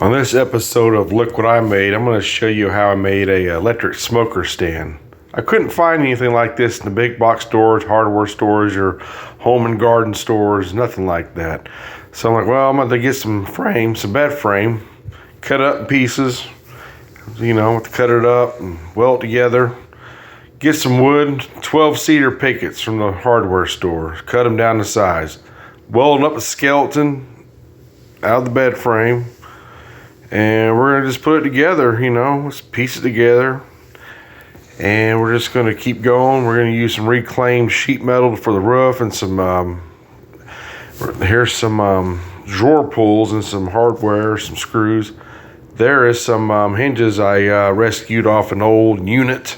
On this episode of Look What I Made, I'm going to show you how I made a electric smoker stand. I couldn't find anything like this in the big box stores, hardware stores, or home and garden stores, nothing like that. So I'm like, well, I'm going to get some frame, some bed frame, cut it up in pieces, cut it up and weld it together. Get some wood, 12 cedar pickets from the hardware store, cut them down to size. Weld up a skeleton out of the bed frame. And we're gonna just put it together, let's piece it together. And we're just gonna keep going. We're gonna use some reclaimed sheet metal for the roof and some, here's some drawer pulls and some hardware, some screws. There is some hinges I rescued off an old unit.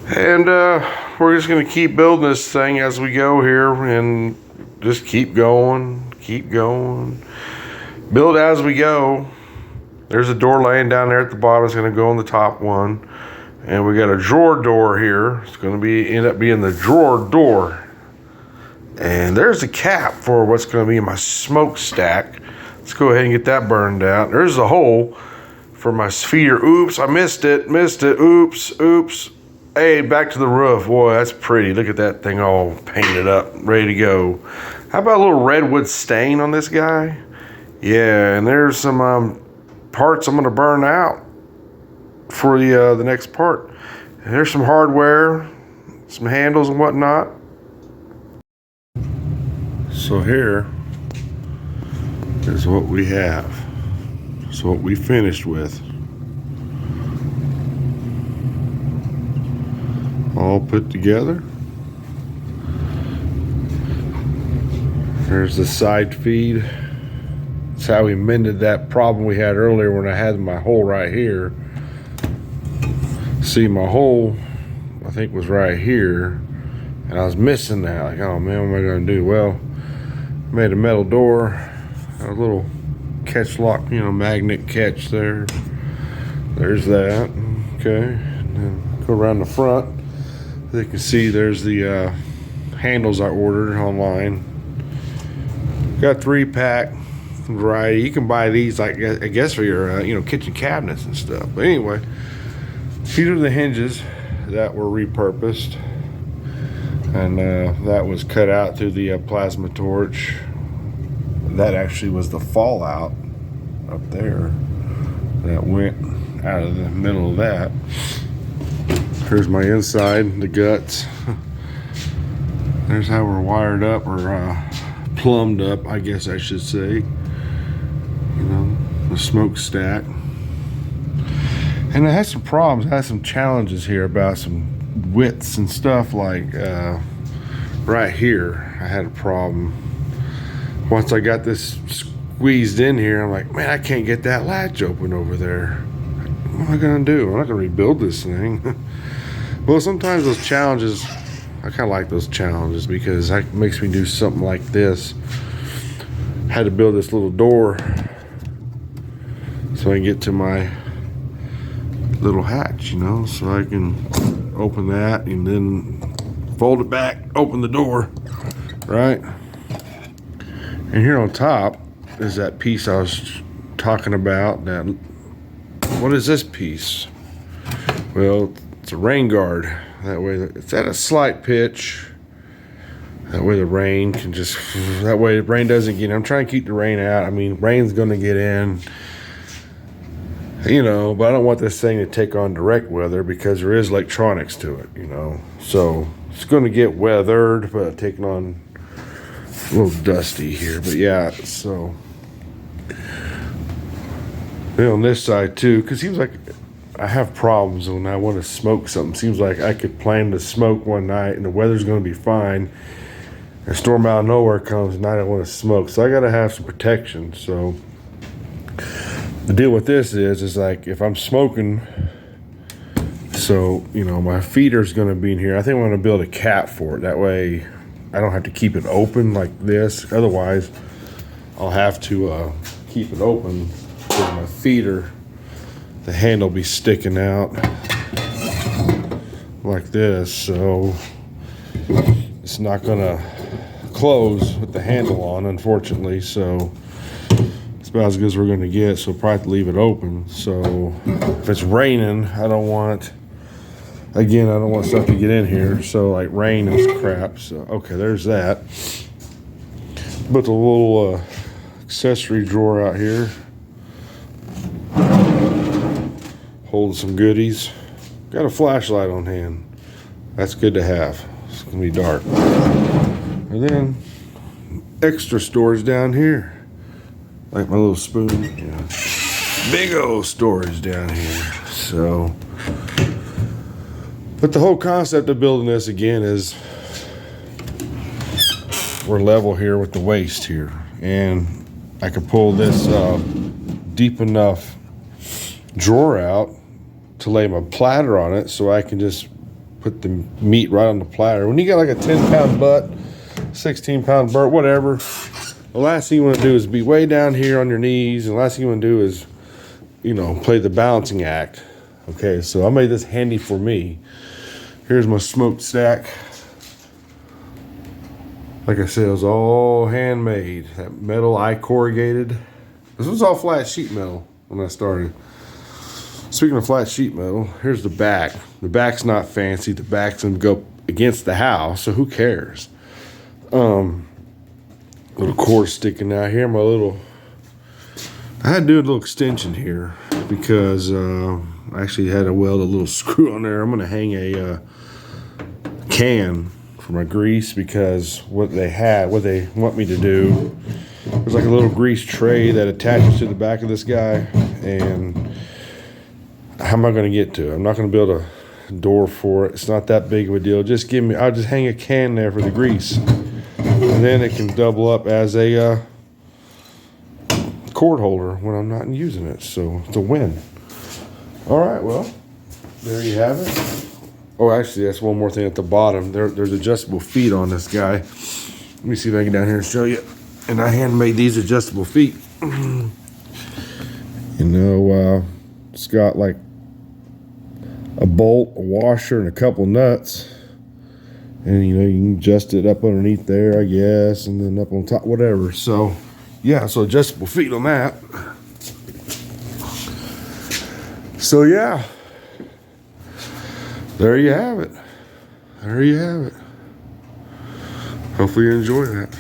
And we're just gonna keep building this thing as we go here and just keep going. Build as we go. There's a door laying down there at the bottom. It's going to go on the top one. And we got a drawer door here. It's going to end up being the drawer door. And there's the cap for what's going to be in my smokestack. Let's go ahead and get that burned out. There's the hole for my feeder. Oops, I missed it. Oops. Hey, back to the roof. Boy, that's pretty. Look at that thing all painted up, ready to go. How about a little redwood stain on this guy? Yeah, and there's some parts I'm going to burn out for the next part. And there's some hardware, some handles and whatnot. So here is what we have. So what we finished with. All put together. There's the side feed. That's how we mended that problem we had earlier when I had my hole right here. See, my hole, I think, was right here. And I was missing that. Like, oh man, what am I going to do? Well, made a metal door. A little catch lock, magnet catch there. There's that. Okay. And then go around the front. As you can see, there's the handles I ordered online. Got 3-pack. Variety. You can buy these, like, I guess, for your kitchen cabinets and stuff. But anyway, these are the hinges that were repurposed, and that was cut out through the plasma torch. That actually was the fallout up there that went out of the middle of that. Here's my inside, the guts. There's how we're wired up, or plumbed up, I guess I should say. The smokestack. And I had some problems. I had some challenges here about some widths and stuff, like right here I had a problem. Once I got this squeezed in here, I'm like, man, I can't get that latch open over there. What am I gonna do? I'm not gonna rebuild this thing. Well, sometimes those challenges, I kind of like those challenges because that makes me do something like this. Had to build this little door so I can get to my little hatch, so I can open that and then fold it back, open the door, right? And here on top is that piece I was talking about. What is this piece? Well, it's a rain guard. That way it's at a slight pitch. That way the rain can that way the rain doesn't get in. I'm trying to keep the rain out. I mean, rain's going to get in. But I don't want this thing to take on direct weather because there is electronics to it, So it's going to get weathered, but taking on a little dusty here. But yeah, so on this side too, because it seems like I have problems when I want to smoke something. Seems like I could plan to smoke one night and the weather's going to be fine. A storm out of nowhere comes and I don't want to smoke. So I got to have some protection. So the deal with this is like if I'm smoking, so my feeder's going to be in here. I think I'm going to build a cap for it. That way I don't have to keep it open like this. Otherwise I'll have to keep it open because my feeder, the handle, be sticking out like this. So it's not going to close with the handle on, unfortunately. So about as good as we're gonna get, so probably leave it open. So if it's raining, I don't want stuff to get in here. So like rain and crap. So okay, there's that. Put the little accessory drawer out here. Holding some goodies. Got a flashlight on hand. That's good to have. It's gonna be dark. And then extra storage down here. Like my little spoon. Yeah. Big old storage down here. So, but the whole concept of building this again is we're level here with the waist here. And I can pull this deep enough drawer out to lay my platter on it, so I can just put the meat right on the platter. When you got like a 10-pound butt, 16-pound butt, whatever, the last thing you want to do is be way down here on your knees, and the last thing you want to do is, you know, play the balancing act. Okay, so I made this handy for me. Here's my smoked stack. Like I said, it was all handmade. That metal I corrugated. This was all flat sheet metal when I started. Speaking of flat sheet metal, here's the back. The back's not fancy. The back's gonna go against the house, so who cares? Little cord sticking out here. I had to do a little extension here because I actually had to weld a little screw on there. I'm gonna hang a can for my grease, because what they want me to do, there's like a little grease tray that attaches to the back of this guy, and how am I going to get to it? I'm not going to build a door for it. It's not that big of a deal. I'll just hang a can there for the grease, and then it can double up as a cord holder when I'm not using it. So it's a win. All right, well, there you have it. Oh, actually, that's one more thing at the bottom. There's adjustable feet on this guy. Let me see if I can get down here and show you. And I handmade these adjustable feet. You know, it's got like a bolt, a washer, and a couple nuts. And, you know, you can adjust it up underneath there, I guess, and then up on top, whatever. So, yeah, so adjustable feet on that. So, yeah. There you have it. There you have it. Hopefully you enjoy that.